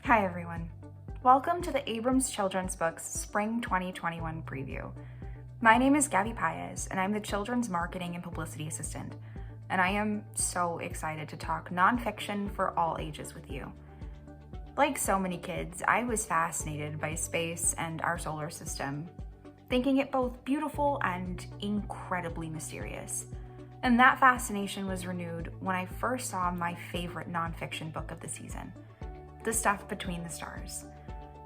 Hi everyone. Welcome to the Abrams Children's Books Spring 2021 preview. My name is Gabby Paez, and I'm the Children's Marketing and Publicity Assistant, and I am so excited to talk nonfiction for all ages with you. Like so many kids, I was fascinated by space and our solar system, thinking it both beautiful and incredibly mysterious. And that fascination was renewed when I first saw my favorite nonfiction book of the season, The Stuff Between the Stars.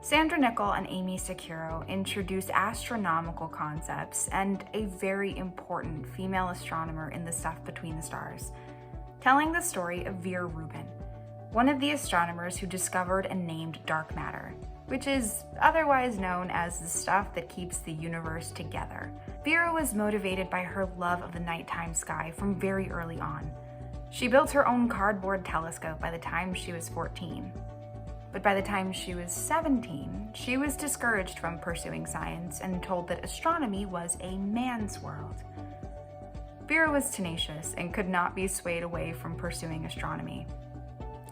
Sandra and Aimée Sicuro introduce astronomical concepts and a very important female astronomer in The Stuff Between the Stars, telling the story of Vera Rubin, one of the astronomers who discovered and named dark matter, which is otherwise known as the stuff that keeps the universe together. Vera was motivated by her love of the nighttime sky from very early on. She built her own cardboard telescope by the time she was 14. But by the time she was 17, she was discouraged from pursuing science and told that astronomy was a man's world. Vera was tenacious and could not be swayed away from pursuing astronomy.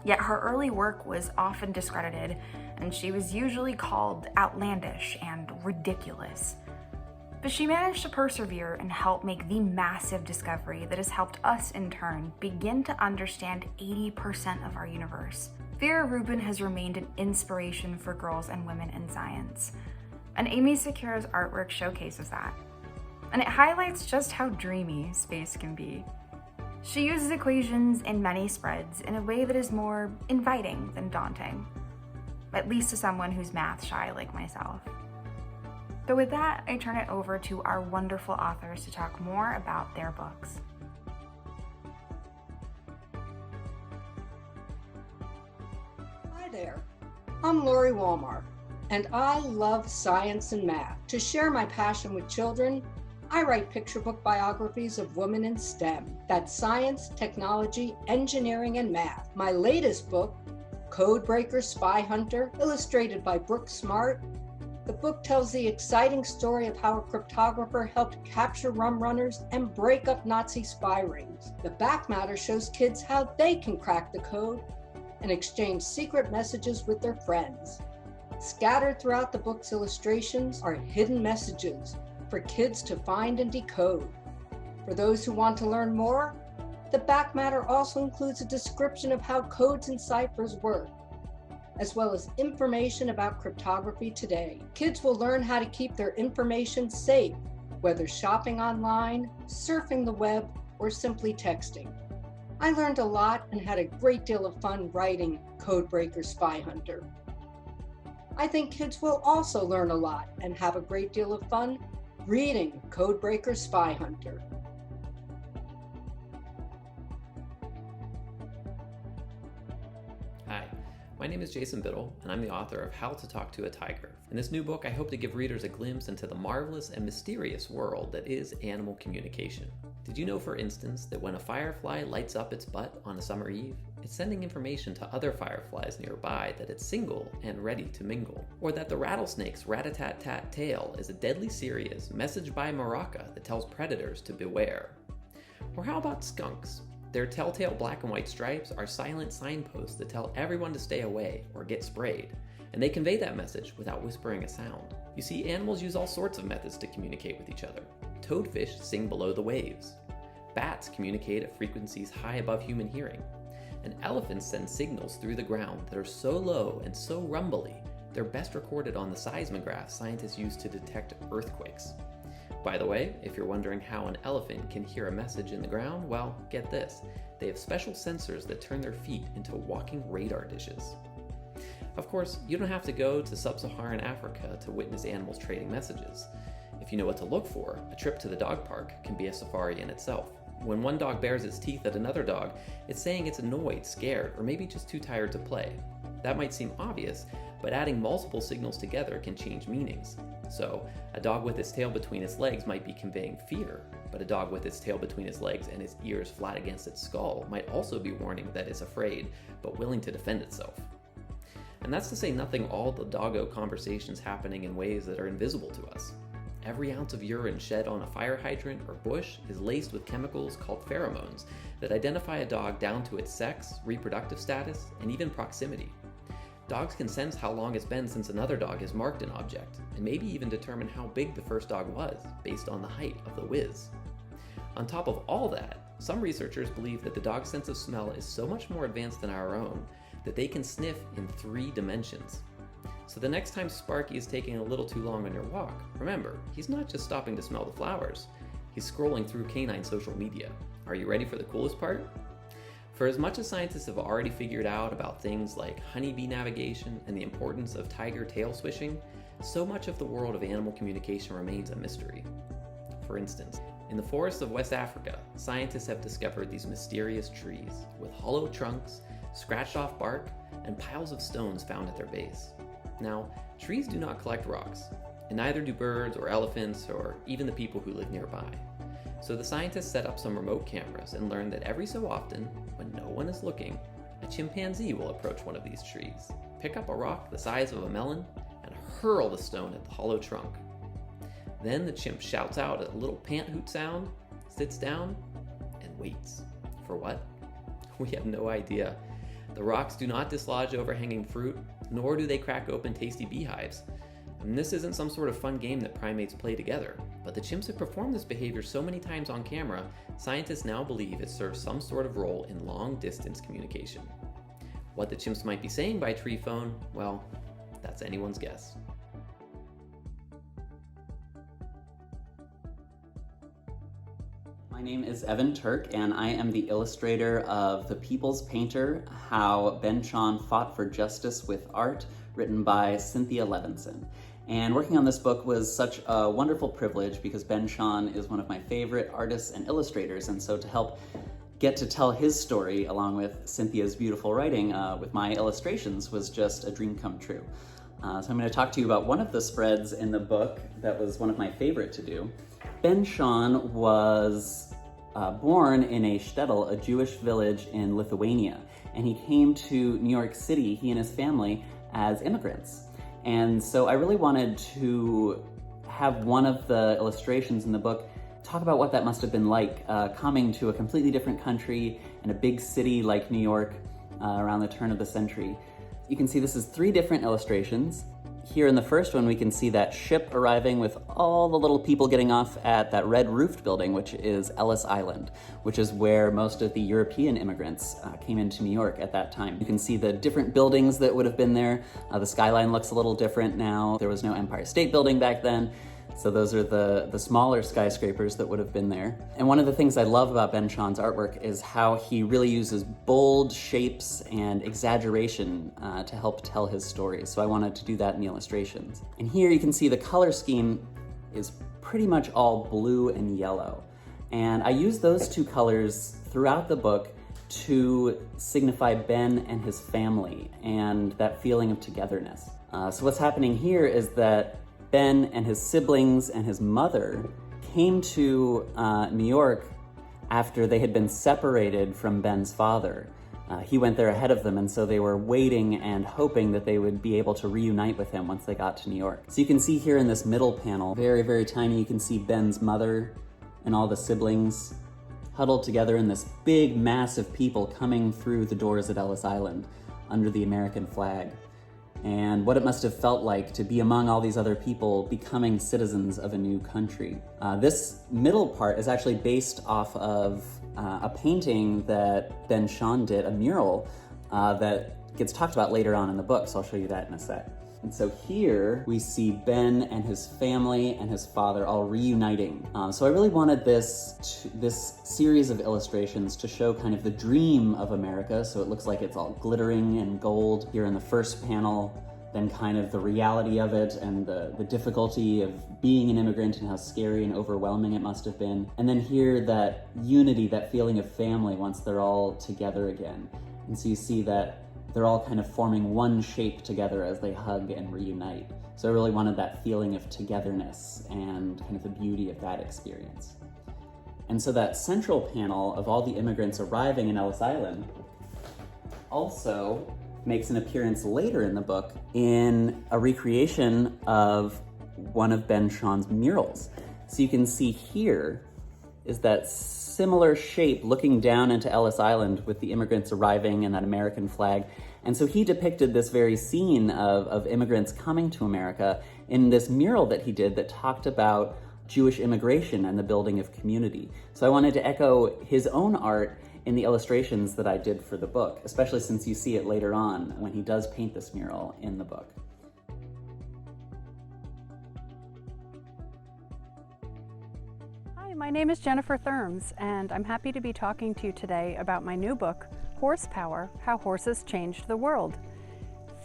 Yet her early work was often discredited, and she was usually called outlandish and ridiculous. But she managed to persevere and help make the massive discovery that has helped us, in turn, begin to understand 80% of our universe. Vera Rubin has remained an inspiration for girls and women in science, and Aimée Sicuro's artwork showcases that. And it highlights just how dreamy space can be. She uses equations in many spreads in a way that is more inviting than daunting, at least to someone who's math shy like myself. So with that, I turn it over to our wonderful authors to talk more about their books. Hi there, I'm Laurie Wallmark, and I love science and math. To share my passion with children, I write picture book biographies of women in STEM. That's science, technology, engineering, and math. My latest book, Codebreaker Spy Hunter, illustrated by Brooke. The book tells the exciting story of how a cryptographer helped capture rum runners and break up Nazi spy rings. The back matter shows kids how they can crack the code and exchange secret messages with their friends. Scattered throughout the book's illustrations are hidden messages for kids to find and decode. For those who want to learn more, the back matter also includes a description of how codes and ciphers work, as well as information about cryptography today. Kids will learn how to keep their information safe, whether shopping online, surfing the web, or simply texting. I learned a lot and had a great deal of fun writing Codebreaker Spy Hunter. I think kids will also learn a lot and have a great deal of fun reading Codebreaker Spy Hunter. Hi, my name is Jason Bittel, and I'm the author of How to Talk to a Tiger. In this new book, I hope to give readers a glimpse into the marvelous and mysterious world that is animal communication. Did you know, for instance, that when a firefly lights up its butt on a summer eve, it's sending information to other fireflies nearby that it's single and ready to mingle? Or that the rattlesnake's rat-a-tat-tat tail is a deadly serious message by maraca that tells predators to beware? Or how about skunks? Their telltale black and white stripes are silent signposts that tell everyone to stay away or get sprayed, and they convey that message without whispering a sound. You see, animals use all sorts of methods to communicate with each other. Toadfish sing below the waves. Bats communicate at frequencies high above human hearing. And elephants send signals through the ground that are so low and so rumbly, they're best recorded on the seismographs scientists use to detect earthquakes. By the way, if you're wondering how an elephant can hear a message in the ground, well, get this. They have special sensors that turn their feet into walking radar dishes. Of course, you don't have to go to sub-Saharan Africa to witness animals trading messages. If you know what to look for, a trip to the dog park can be a safari in itself. When one dog bares its teeth at another dog, it's saying it's annoyed, scared, or maybe just too tired to play. That might seem obvious, but adding multiple signals together can change meanings. So, a dog with its tail between its legs might be conveying fear, but a dog with its tail between its legs and its ears flat against its skull might also be warning that it's afraid, but willing to defend itself. And that's to say nothing all the doggo conversations happening in ways that are invisible to us. Every ounce of urine shed on a fire hydrant or bush is laced with chemicals called pheromones that identify a dog down to its sex, reproductive status, and even proximity. Dogs can sense how long it's been since another dog has marked an object, and maybe even determine how big the first dog was, based on the height of the whiz. On top of all that, some researchers believe that the dog's sense of smell is so much more advanced than our own that they can sniff in 3 dimensions. So the next time Sparky is taking a little too long on your walk, remember, he's not just stopping to smell the flowers, he's scrolling through canine social media. Are you ready for the coolest part? For as much as scientists have already figured out about things like honeybee navigation and the importance of tiger tail swishing, so much of the world of animal communication remains a mystery. For instance, in the forests of West Africa, scientists have discovered these mysterious trees with hollow trunks, scratched off bark, and piles of stones found at their base. Now, trees do not collect rocks, and neither do birds or elephants or even the people who live nearby. So the scientists set up some remote cameras and learned that every so often, when no one is looking, a chimpanzee will approach one of these trees, pick up a rock the size of a melon, and hurl the stone at the hollow trunk. Then the chimp shouts out a little pant hoot sound, sits down, and waits. For what? We have no idea. The rocks do not dislodge overhanging fruit, nor do they crack open tasty beehives. And this isn't some sort of fun game that primates play together, but the chimps have performed this behavior so many times on camera, scientists now believe it serves some sort of role in long-distance communication. What the chimps might be saying by tree phone, well, that's anyone's guess. My name is Evan Turk, and I am the illustrator of The People's Painter, How Ben Shahn Fought for Justice with Art, written by Cynthia Levinson. And working on this book was such a wonderful privilege because Ben Shahn is one of my favorite artists and illustrators, and so to help get to tell his story along with Cynthia's beautiful writing with my illustrations was just a dream come true. So I'm going to talk to you about one of the spreads in the book that was one of my favorite to do. Ben Shahn was born in a shtetl, a Jewish village in Lithuania, and he came to New York City, he and his family, as immigrants. And so I really wanted to have one of the illustrations in the book talk about what that must have been like coming to a completely different country in a big city like New York around the turn of the century. You can see this is 3 different illustrations. Here in the first one, we can see that ship arriving with all the little people getting off at that red roofed building, which is Ellis Island, which is where most of the European immigrants came into New York at that time. You can see the different buildings that would have been there. The skyline looks a little different now. There was no Empire State Building back then. So those are the smaller skyscrapers that would have been there. And one of the things I love about Ben Shahn's artwork is how he really uses bold shapes and exaggeration to help tell his stories. So I wanted to do that in the illustrations. And here you can see the color scheme is pretty much all blue and yellow. And I use those 2 colors throughout the book to signify Ben and his family and that feeling of togetherness. So what's happening here is that Ben and his siblings and his mother came to New York after they had been separated from Ben's father. He went there ahead of them, and so they were waiting and hoping that they would be able to reunite with him once they got to New York. So you can see here in this middle panel, very, very tiny, you can see Ben's mother and all the siblings huddled together in this big mass of people coming through the doors at Ellis Island under the American flag. And what it must have felt like to be among all these other people becoming citizens of a new country. This middle part is actually based off of a painting that Ben Shahn did, a mural that gets talked about later on in the book, so I'll show you that in a sec. And so here we see Ben and his family and his father all reuniting. So I really wanted this series of illustrations to show kind of the dream of America. So it looks like it's all glittering and gold here in the first panel, then kind of the reality of it and the difficulty of being an immigrant and how scary and overwhelming it must have been. And then here that unity, that feeling of family once they're all together again. And so you see that they're all kind of forming one shape together as they hug and reunite. So I really wanted that feeling of togetherness and kind of the beauty of that experience. And so that central panel of all the immigrants arriving in Ellis Island also makes an appearance later in the book in a recreation of one of Ben Shahn's murals. So you can see here is that similar shape looking down into Ellis Island with the immigrants arriving and that American flag. And so he depicted this very scene of immigrants coming to America in this mural that he did that talked about Jewish immigration and the building of community. So I wanted to echo his own art in the illustrations that I did for the book, especially since you see it later on when he does paint this mural in the book. Hi, my name is Jennifer Thermes, and I'm happy to be talking to you today about my new book, Horsepower: How Horses Changed the World.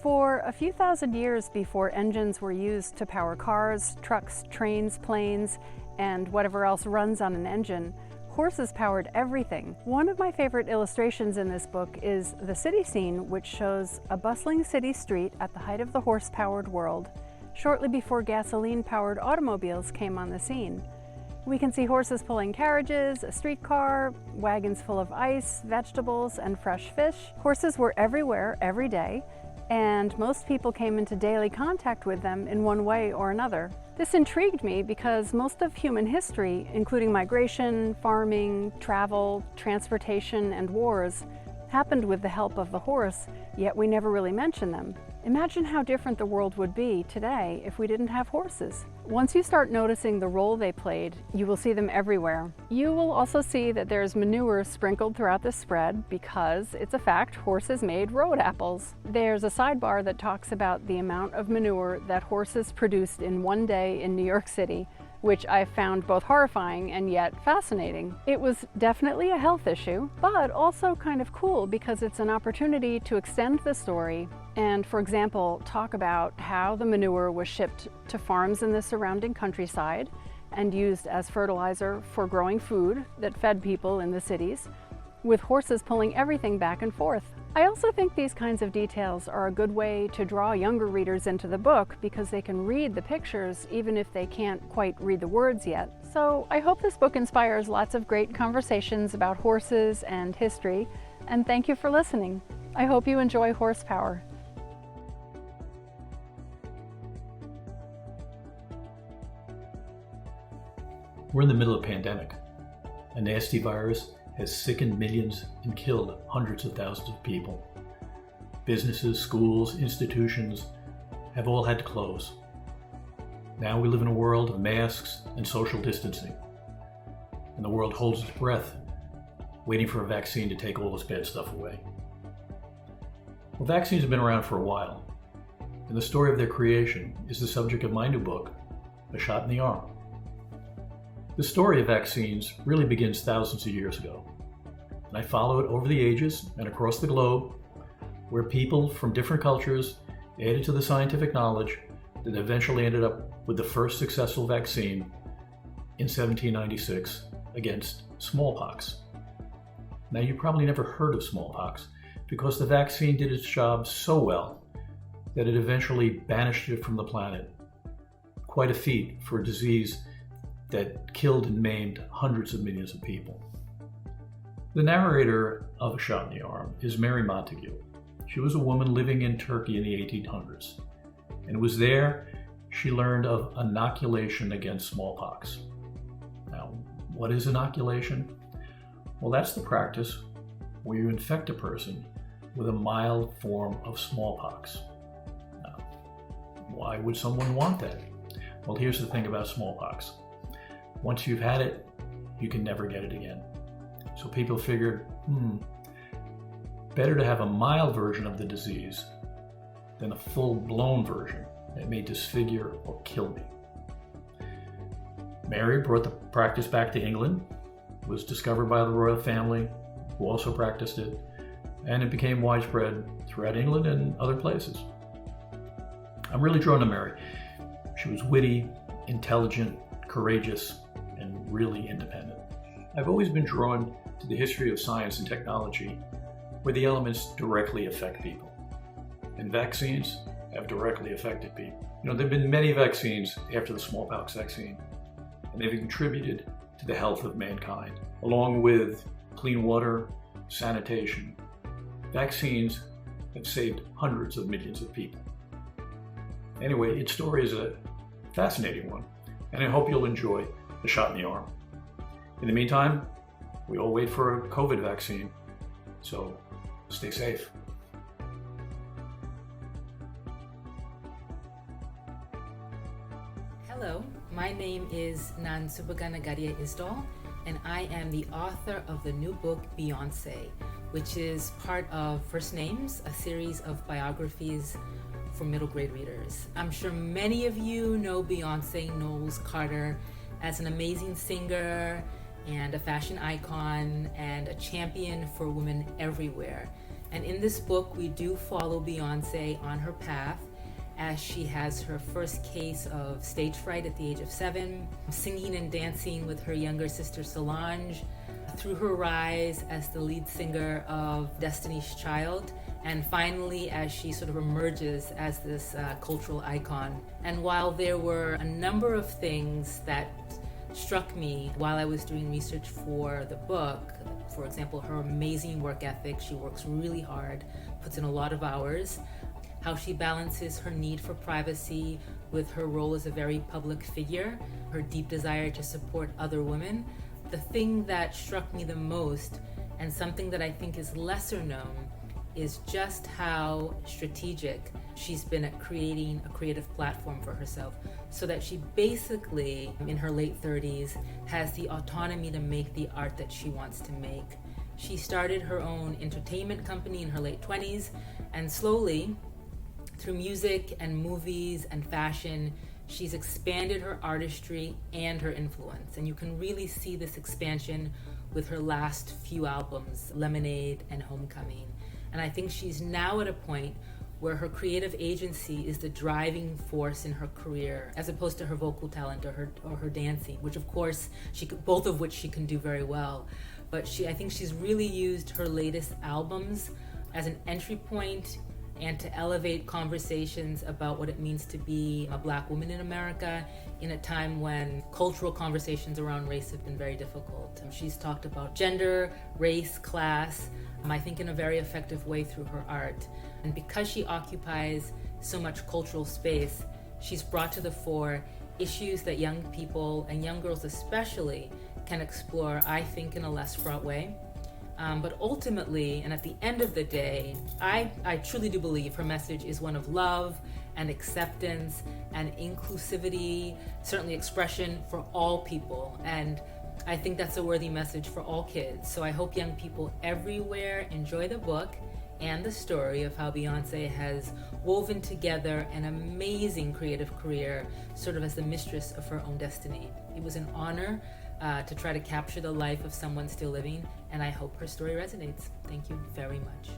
For a few thousand years before engines were used to power cars, trucks, trains, planes, and whatever else runs on an engine, horses powered everything. One of my favorite illustrations in this book is the city scene, which shows a bustling city street at the height of the horse-powered world, shortly before gasoline-powered automobiles came on the scene. We can see horses pulling carriages, a streetcar, wagons full of ice, vegetables, and fresh fish. Horses were everywhere, every day, and most people came into daily contact with them in one way or another. This intrigued me because most of human history, including migration, farming, travel, transportation, and wars, happened with the help of the horse, yet we never really mention them. Imagine how different the world would be today if we didn't have horses. Once you start noticing the role they played, you will see them everywhere. You will also see that there's manure sprinkled throughout the spread because, it's a fact, horses made road apples. There's a sidebar that talks about the amount of manure that horses produced in one day in New York City, which I found both horrifying and yet fascinating. It was definitely a health issue, but also kind of cool because it's an opportunity to extend the story and, for example, talk about how the manure was shipped to farms in the surrounding countryside and used as fertilizer for growing food that fed people in the cities, with horses pulling everything back and forth. I also think these kinds of details are a good way to draw younger readers into the book because they can read the pictures even if they can't quite read the words yet. So I hope this book inspires lots of great conversations about horses and history, and thank you for listening. I hope you enjoy Horsepower. We're in the middle of a pandemic. A nasty virus has sickened millions and killed hundreds of thousands of people. Businesses, schools, institutions have all had to close. Now we live in a world of masks and social distancing, and the world holds its breath, waiting for a vaccine to take all this bad stuff away. Well, vaccines have been around for a while, and the story of their creation is the subject of my new book, A Shot in the Arm. The story of vaccines really begins thousands of years ago, and I follow it over the ages and across the globe, where people from different cultures added to the scientific knowledge that eventually ended up with the first successful vaccine in 1796 against smallpox. Now, you probably never heard of smallpox because the vaccine did its job so well that it eventually banished it from the planet. Quite a feat for a disease that killed and maimed hundreds of millions of people. The narrator of A Shot in the Arm is Mary Montagu. She was a woman living in Turkey in the 1800s, and it was there she learned of inoculation against smallpox. Now, what is inoculation? Well, that's the practice where you infect a person with a mild form of smallpox. Now, why would someone want that? Well, here's the thing about smallpox. Once you've had it, you can never get it again. So people figured, better to have a mild version of the disease than a full-blown version that may disfigure or kill me. Mary brought the practice back to England, was discovered by the royal family, who also practiced it, and it became widespread throughout England and other places. I'm really drawn to Mary. She was witty, intelligent, courageous, and really independent. I've always been drawn to the history of science and technology where the elements directly affect people. And vaccines have directly affected people. You know, there have been many vaccines after the smallpox vaccine, and they've contributed to the health of mankind, along with clean water, sanitation. Vaccines have saved hundreds of millions of people. Anyway, its story is a fascinating one, and I hope you'll enjoy A Shot in the Arm. In the meantime, we all wait for a COVID vaccine. So stay safe. Hello, my name is Nansubuga Nagadya Isdahl, and I am the author of the new book Beyonce, which is part of First Names, a series of biographies for middle grade readers. I'm sure many of you know Beyonce Knowles Carter as an amazing singer and a fashion icon and a champion for women everywhere. And in this book, we do follow Beyonce on her path as she has her first case of stage fright at the age of 7, singing and dancing with her younger sister Solange, through her rise as the lead singer of Destiny's Child, and finally as she sort of emerges as this cultural icon. And while there were a number of things that struck me while I was doing research for the book, for example, her amazing work ethic, she works really hard, puts in a lot of hours, how she balances her need for privacy with her role as a very public figure, her deep desire to support other women. The thing that struck me the most, and something that I think is lesser known, is just how strategic she's been at creating a creative platform for herself, so that she basically, in her late 30s, has the autonomy to make the art that she wants to make. She started her own entertainment company in her late 20s, and slowly, through music and movies and fashion, she's expanded her artistry and her influence. And you can really see this expansion with her last few albums, Lemonade and Homecoming. And I think she's now at a point where her creative agency is the driving force in her career, as opposed to her vocal talent or her dancing, which of course, both of which she can do very well. But I think she's really used her latest albums as an entry point and to elevate conversations about what it means to be a Black woman in America in a time when cultural conversations around race have been very difficult. She's talked about gender, race, class, I think in a very effective way through her art. And because she occupies so much cultural space, she's brought to the fore issues that young people, and young girls especially, can explore, I think, in a less fraught way. But ultimately, and at the end of the day, I truly do believe her message is one of love and acceptance and inclusivity, certainly expression for all people. And I think that's a worthy message for all kids. So I hope young people everywhere enjoy the book and the story of how Beyonce has woven together an amazing creative career, sort of as the mistress of her own destiny. It was an honor to try to capture the life of someone still living, and I hope her story resonates. Thank you very much.